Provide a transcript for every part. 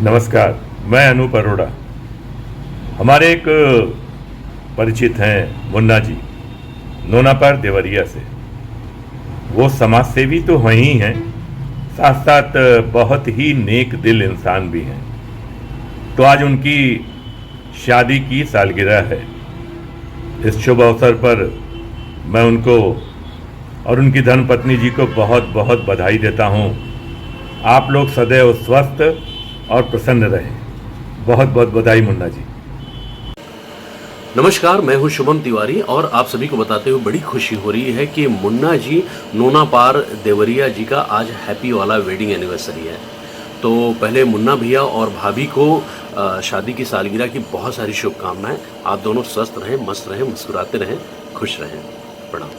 नमस्कार। मैं अनूप अरोड़ा। हमारे एक परिचित हैं मुन्ना जी, नोनापार देवरिया से। वो समाज सेवी तो हैं ही हैं, साथ साथ बहुत ही नेक दिल इंसान भी हैं। तो आज उनकी शादी की सालगिरह है। इस शुभ अवसर पर मैं उनको और उनकी धर्मपत्नी जी को बहुत बहुत बधाई देता हूँ। आप लोग सदैव स्वस्थ और प्रसन्न रहें। बहुत बहुत बधाई मुन्ना जी। नमस्कार, मैं हूं शुभम तिवारी और आप सभी को बताते हुए बड़ी खुशी हो रही है कि मुन्ना जी नोनापार देवरिया जी का आज हैप्पी वाला वेडिंग एनिवर्सरी है। तो पहले मुन्ना भैया और भाभी को शादी की सालगिरह की बहुत सारी शुभकामनाएं। आप दोनों स्वस्थ रहें, मस्त रहें, मुस्कुराते रहें, खुश रहें। प्रणाम।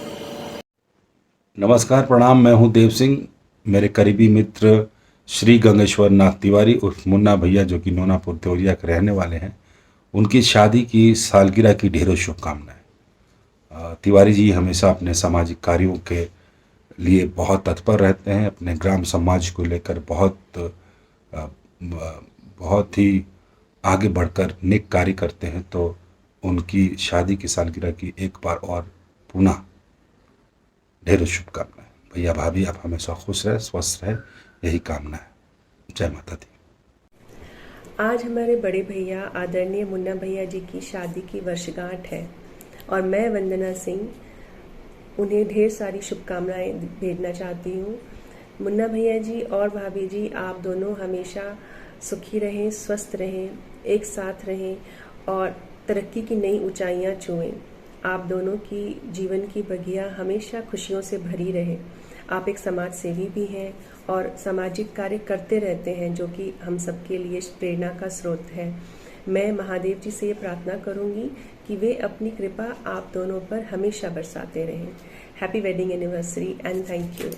नमस्कार, प्रणाम। मैं हूं देव सिंह। मेरे करीबी मित्र श्री गंगेश्वर नाथ तिवारी उर्फ मुन्ना भैया, जो कि नोनापुर देवरिया के रहने वाले हैं, उनकी शादी की सालगिरह की ढेरों शुभकामनाएं। तिवारी जी हमेशा अपने सामाजिक कार्यों के लिए बहुत तत्पर रहते हैं, अपने ग्राम समाज को लेकर बहुत ही आगे बढ़कर नेक कार्य करते हैं। तो उनकी शादी की सालगिरह की एक बार और पुनः ढेरों शुभकामनाएं। भैया भाभी, आप हमेशा खुश रहे, स्वस्थ रहे, यही कामना है। जय माता दी। आज हमारे बड़े भैया आदरणीय मुन्ना भैया जी की शादी की वर्षगांठ है और मैं वंदना सिंह उन्हें ढेर सारी शुभकामनाएं भेजना चाहती हूँ। मुन्ना भैया जी और भाभी जी, आप दोनों हमेशा सुखी रहें, स्वस्थ रहें, एक साथ रहें और तरक्की की नई ऊंचाइयां छुएं। आप दोनों की जीवन की बगिया हमेशा खुशियों से भरी रहे। आप एक समाज सेवी भी हैं और सामाजिक कार्य करते रहते हैं, जो कि हम सबके लिए प्रेरणा का स्रोत है। मैं महादेव जी से ये प्रार्थना करूंगी कि वे अपनी कृपा आप दोनों पर हमेशा बरसाते रहें। Happy wedding anniversary and thank you.